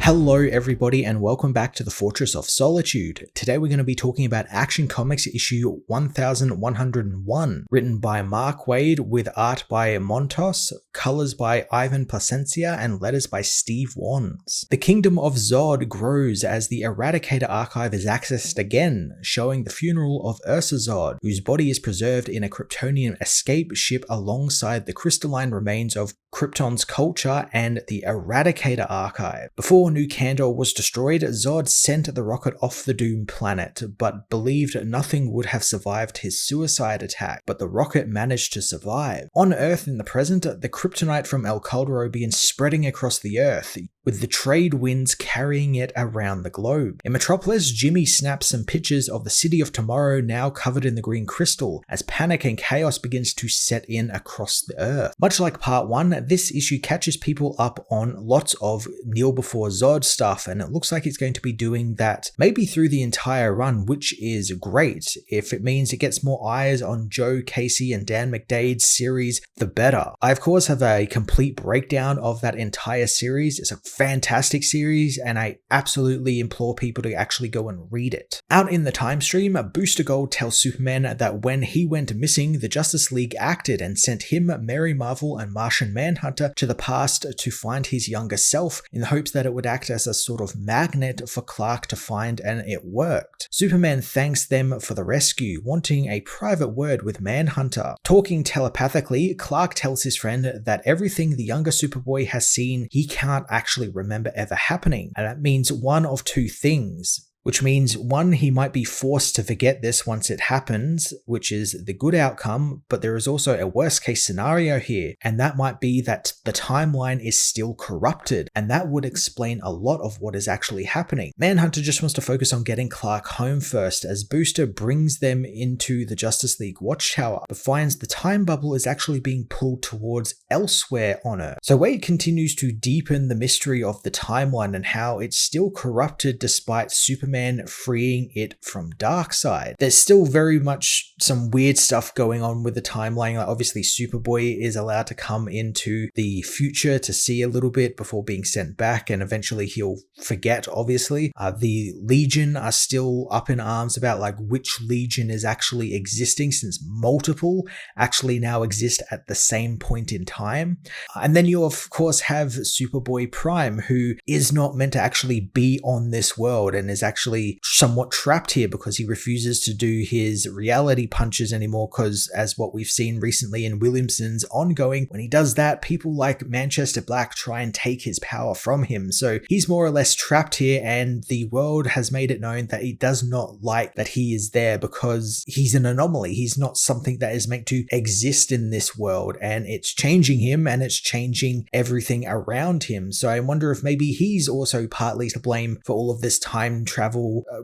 Hello everybody and welcome back to the Fortress of Solitude. Today we're going to be talking about Action Comics issue 1101, written by Mark Waid with art by Montos, colors by Ivan Placencia, and letters by Steve Wands. The kingdom of Zod grows as the Eradicator archive is accessed again, showing the funeral of Ursa Zod, whose body is preserved in a Kryptonian escape ship alongside the crystalline remains of Krypton's culture and the Eradicator archive. Before New Caldero was destroyed, Zod sent the rocket off the doomed planet, but believed nothing would have survived his suicide attack, but the rocket managed to survive. On Earth in the present, the kryptonite from Caldero begins spreading across the Earth, with the trade winds carrying it around the globe. In Metropolis, Jimmy snaps some pictures of the city of tomorrow now covered in the green crystal, as panic and chaos begins to set in across the Earth. Much like part 1, this issue catches people up on lots of Kneel Before Zod stuff, and it looks like it's going to be doing that maybe through the entire run, which is great. If it means it gets more eyes on Joe Casey and Dan McDade's series, the better. I of course have a complete breakdown of that entire series. It's a fantastic series, and I absolutely implore people to actually go and read it. Out in the time stream, Booster Gold tells Superman that when he went missing, the Justice League acted and sent him, Mary Marvel, and Martian Manhunter to the past to find his younger self, in the hopes that it would act as a sort of magnet for Clark to find, and it worked. Superman thanks them for the rescue, wanting a private word with Manhunter. Talking telepathically, Clark tells his friend that everything the younger Superboy has seen, he can't actually remember ever happening, and that means one of two things. Which means, one, he might be forced to forget this once it happens, which is the good outcome, but there is also a worst case scenario here, and that might be that the timeline is still corrupted, and that would explain a lot of what is actually happening. Manhunter just wants to focus on getting Clark home first, as Booster brings them into the Justice League Watchtower, but finds the time bubble is actually being pulled towards elsewhere on Earth. So Wade continues to deepen the mystery of the timeline and how it's still corrupted despite Superman freeing it from Darkseid. There's still very much some weird stuff going on with the timeline. Like obviously Superboy is allowed to come into the future to see a little bit before being sent back, and eventually he'll forget, obviously. The Legion are still up in arms about like which Legion is actually existing, since multiple actually now exist at the same point in time. And then you of course have Superboy Prime, who is not meant to actually be on this world and is actually somewhat trapped here because he refuses to do his reality punches anymore, because as what we've seen recently in Williamson's ongoing, when he does that, people like Manchester Black try and take his power from him. So he's more or less trapped here, and the world has made it known that it does not like that he is there because he's an anomaly. He's not something that is meant to exist in this world, and it's changing him and it's changing everything around him. So I wonder if maybe he's also partly to blame for all of this time travel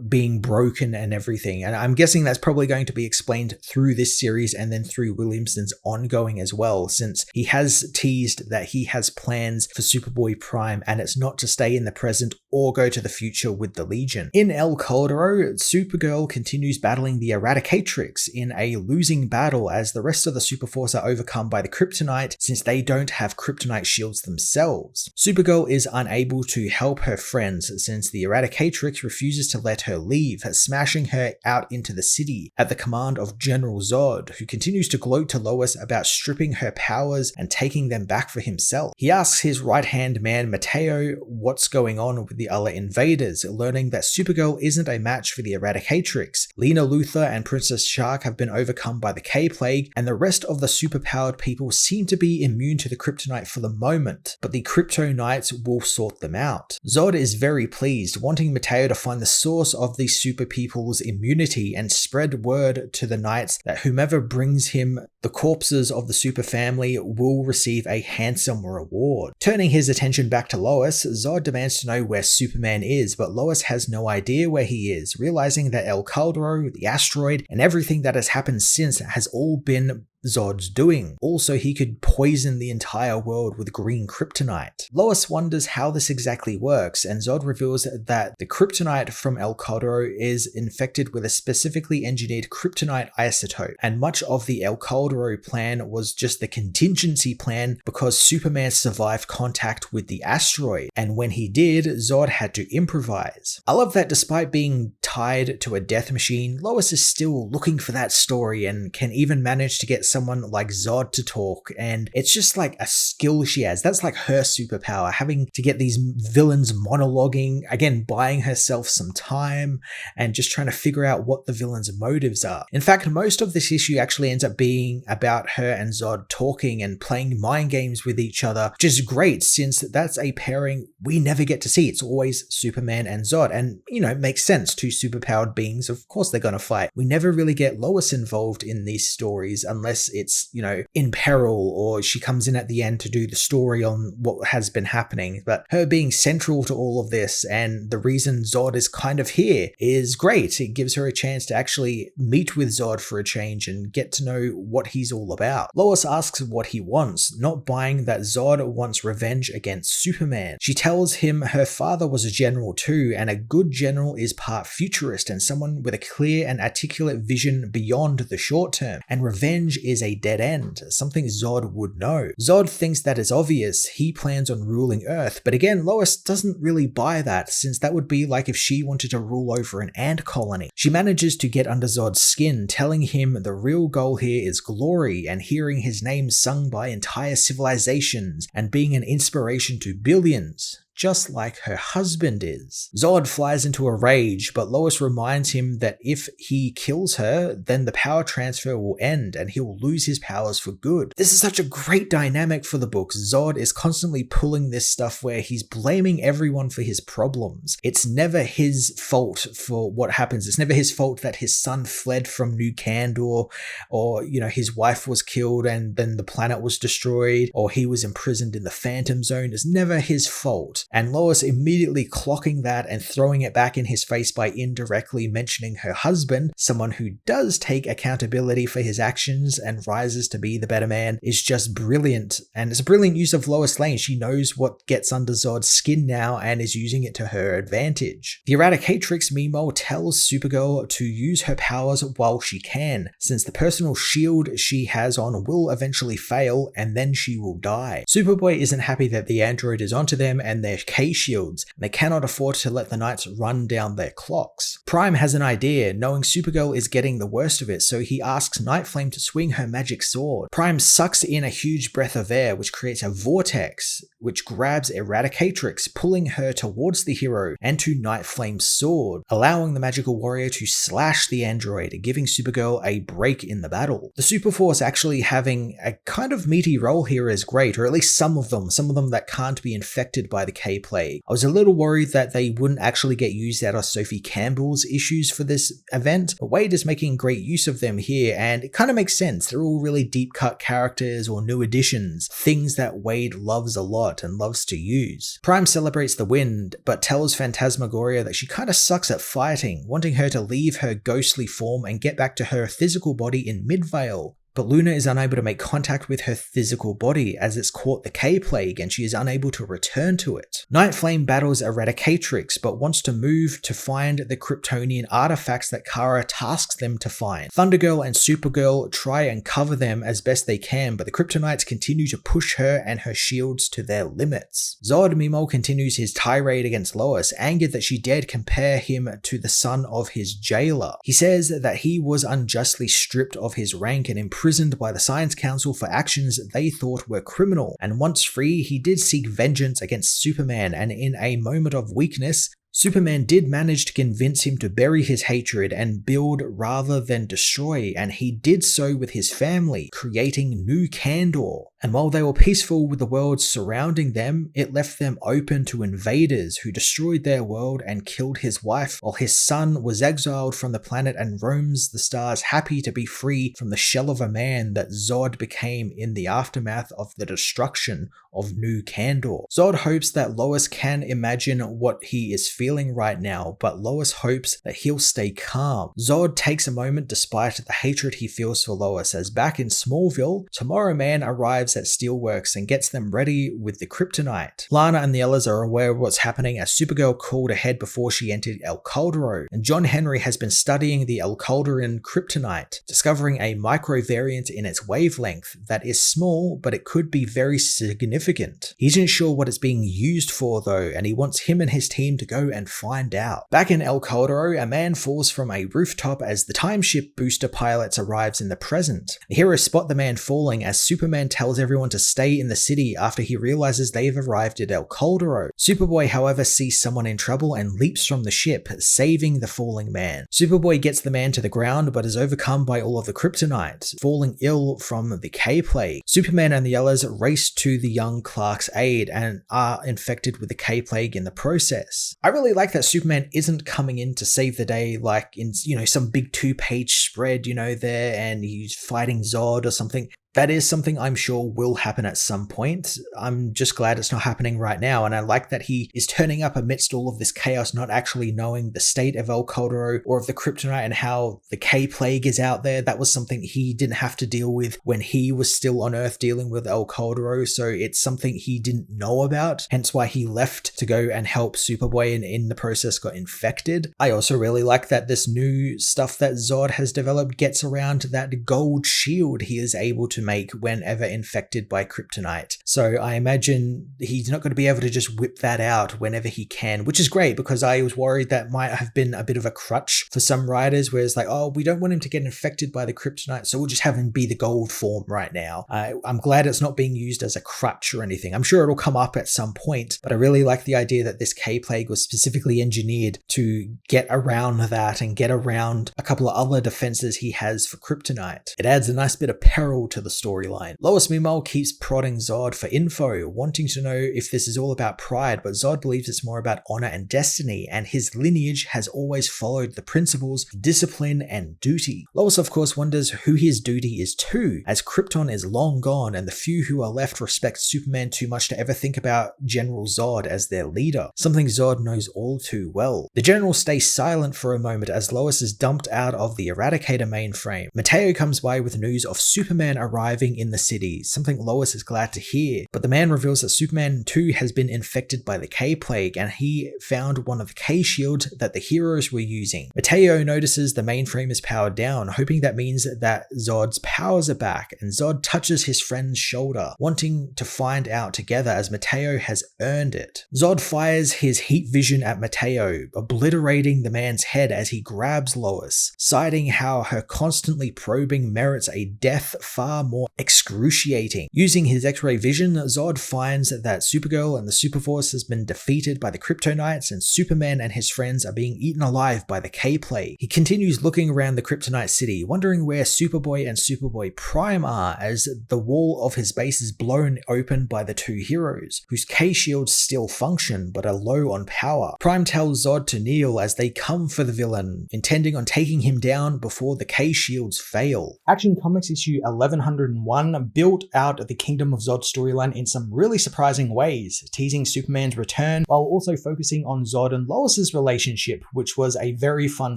being broken and everything. And I'm guessing that's probably going to be explained through this series and then through Williamson's ongoing as well, since he has teased that he has plans for Superboy Prime, and it's not to stay in the present or go to the future with the Legion. In Caldero, Supergirl continues battling the Eradicatrix in a losing battle, as the rest of the Superforce are overcome by the Kryptonite, since they don't have Kryptonite shields themselves. Supergirl is unable to help her friends since the Eradicatrix refuses to let her leave, smashing her out into the city at the command of General Zod, who continues to gloat to Lois about stripping her powers and taking them back for himself. He asks his right-hand man Mateo what's going on with the other invaders, learning that Supergirl isn't a match for the Eradicatrix. Lena Luthor and Princess Shark have been overcome by the K-Plague, and the rest of the superpowered people seem to be immune to the Kryptonite for the moment, but the Krypto Knights will sort them out. Zod is very pleased, wanting Mateo to find the source of the super people's immunity and spread word to the Knights that whomever brings him the corpses of the super family will receive a handsome reward. Turning his attention back to Lois, Zod demands to know where Superman is, but Lois has no idea where he is, realizing that Caldero, the asteroid, and everything that has happened since has all been Zod's doing. Also, he could poison the entire world with green kryptonite. Lois wonders how this exactly works, and Zod reveals that the kryptonite from El Caldero is infected with a specifically engineered kryptonite isotope, and much of the El Caldero plan was just the contingency plan because Superman survived contact with the asteroid, and when he did, Zod had to improvise. I love that despite being tied to a death machine, Lois is still looking for that story and can even manage to get someone like Zod to talk, and it's just like a skill she has. That's like her superpower, having to get these villains monologuing, again buying herself some time and just trying to figure out what the villain's motives are. In fact, most of this issue actually ends up being about her and Zod talking and playing mind games with each other, which is great since that's a pairing we never get to see. It's always Superman and Zod, and it makes sense. Two superpowered beings, of course they're gonna fight. We never really get Lois involved in these stories unless it's, in peril or she comes in at the end to do the story on what has been happening. But her being central to all of this and the reason Zod is kind of here is great. It gives her a chance to actually meet with Zod for a change and get to know what he's all about. Lois asks what he wants, not buying that Zod wants revenge against Superman. She tells him her father was a general too, and a good general is part futurist and someone with a clear and articulate vision beyond the short term, and revenge is a dead end, something Zod would know. Zod thinks that is obvious. He plans on ruling Earth, but again, Lois doesn't really buy that, since that would be like if she wanted to rule over an ant colony. She manages to get under Zod's skin, telling him the real goal here is glory and hearing his name sung by entire civilizations and being an inspiration to billions, just like her husband is. Zod flies into a rage, but Lois reminds him that if he kills her, then the power transfer will end and he will lose his powers for good. This is such a great dynamic for the book. Zod is constantly pulling this stuff where he's blaming everyone for his problems. It's never his fault for what happens. It's never his fault that his son fled from New Candor, or his wife was killed and then the planet was destroyed, or he was imprisoned in the Phantom Zone. It's never his fault. And Lois immediately clocking that and throwing it back in his face by indirectly mentioning her husband, someone who does take accountability for his actions and rises to be the better man, is just brilliant. And it's a brilliant use of Lois Lane. She knows what gets under Zod's skin now and is using it to her advantage. The Eradicatrix meanwhile tells Supergirl to use her powers while she can, since the personal shield she has on will eventually fail and then she will die. Superboy isn't happy that the android is onto them and their K-shields, and they cannot afford to let the Knights run down their clocks. Prime has an idea, knowing Supergirl is getting the worst of it, so he asks Nightflame to swing her magic sword. Prime sucks in a huge breath of air, which creates a vortex, which grabs Eradicatrix, pulling her towards the hero and to Nightflame's sword, allowing the magical warrior to slash the android, giving Supergirl a break in the battle. The Superforce actually having a kind of meaty role here is great, or at least some of them that can't be infected by the K-Plague. I was a little worried that they wouldn't actually get used out of Sophie Campbell's issues for this event, but Wade is making great use of them here, and it kind of makes sense. They're all really deep-cut characters or new additions, things that Wade loves a lot and loves to use. Prime celebrates the wind, but tells Phantasmagoria that she kind of sucks at fighting, wanting her to leave her ghostly form and get back to her physical body in Midvale. But Luna is unable to make contact with her physical body as it's caught the K-Plague and she is unable to return to it. Nightflame battles Eradicatrix but wants to move to find the Kryptonian artifacts that Kara tasks them to find. Thundergirl and Supergirl try and cover them as best they can, but the Kryptonites continue to push her and her shields to their limits. Zod meanwhile continues his tirade against Lois, angered that she dared compare him to the son of his jailer. He says that he was unjustly stripped of his rank and imprisoned by the Science Council for actions they thought were criminal, and once free he did seek vengeance against Superman, and in a moment of weakness, Superman did manage to convince him to bury his hatred and build rather than destroy, and he did so with his family, creating New Candor. And while they were peaceful with the world surrounding them, it left them open to invaders who destroyed their world and killed his wife, while his son was exiled from the planet and roams the stars, happy to be free from the shell of a man that Zod became in the aftermath of the destruction of New Candor. Zod hopes that Lois can imagine what he is feeling right now, but Lois hopes that he'll stay calm. Zod takes a moment despite the hatred he feels for Lois, as back in Smallville, Tomorrow Man arrives at Steelworks and gets them ready with the kryptonite. Lana and the others are aware of what's happening as Supergirl called ahead before she entered El Caldero, and John Henry has been studying the El Calderon kryptonite, discovering a microvariant in its wavelength that is small, but it could be very significant. He isn't sure what it's being used for though, and he wants him and his team to go and find out. Back in El Caldero, a man falls from a rooftop as the timeship booster pilots arrives in the present. The heroes spot the man falling as Superman tells everyone to stay in the city after he realizes they've arrived at El Caldero. Superboy, however, sees someone in trouble and leaps from the ship, saving the falling man. Superboy gets the man to the ground but is overcome by all of the kryptonite, falling ill from the K-Plague. Superman and the others race to the young Clark's aid and are infected with the K-Plague in the process. I really like that Superman isn't coming in to save the day like in, some big 2-page spread, there, and he's fighting Zod or something. That is something I'm sure will happen at some point. I'm just glad it's not happening right now, and I like that he is turning up amidst all of this chaos, not actually knowing the state of El Caldero or of the kryptonite and how the K-Plague is out there. That was something he didn't have to deal with when he was still on Earth dealing with El Caldero, so it's something he didn't know about, hence why he left to go and help Superboy and in the process got infected. I also really like that this new stuff that Zod has developed gets around that gold shield he is able to make whenever infected by kryptonite. So I imagine he's not going to be able to just whip that out whenever he can, which is great because I was worried that might have been a bit of a crutch for some writers where it's like, oh, we don't want him to get infected by the kryptonite, so we'll just have him be the gold form right now. I'm glad it's not being used as a crutch or anything. I'm sure it'll come up at some point, but I really like the idea that this K-Plague was specifically engineered to get around that and get around a couple of other defenses he has for kryptonite. It adds a nice bit of peril to the storyline. Lois, meanwhile, keeps prodding Zod for info, wanting to know if this is all about pride, but Zod believes it's more about honor and destiny, and his lineage has always followed the principles of discipline and duty. Lois, of course, wonders who his duty is to, as Krypton is long gone and the few who are left respect Superman too much to ever think about General Zod as their leader, something Zod knows all too well. The General stays silent for a moment as Lois is dumped out of the Eradicator mainframe. Mateo comes by with news of Superman arriving in the city, something Lois is glad to hear, but the man reveals that Superman too has been infected by the K-Plague and he found one of the K-shields that the heroes were using. Mateo notices the mainframe is powered down, hoping that means that Zod's powers are back, and Zod touches his friend's shoulder, wanting to find out together as Mateo has earned it. Zod fires his heat vision at Mateo, obliterating the man's head as he grabs Lois, citing how her constantly probing merits a death far more excruciating. Using his X-ray vision, Zod finds that Supergirl and the Superforce has been defeated by the Kryptonites and Superman and his friends are being eaten alive by the K-Plague. He continues looking around the Kryptonite city, wondering where Superboy and Superboy Prime are as the wall of his base is blown open by the two heroes, whose K-shields still function but are low on power. Prime tells Zod to kneel as they come for the villain, intending on taking him down before the K-shields fail. Action Comics issue 1101 built out the Kingdom of Zod storyline in some really surprising ways, teasing Superman's return while also focusing on Zod and Lois's relationship, which was a very fun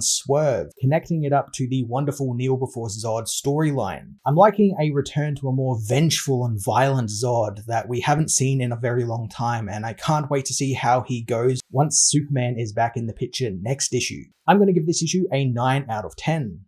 swerve, connecting it up to the wonderful Kneel Before Zod storyline. I'm liking a return to a more vengeful and violent Zod that we haven't seen in a very long time, and I can't wait to see how he goes once Superman is back in the picture next issue. I'm going to give this issue a 9 out of 10.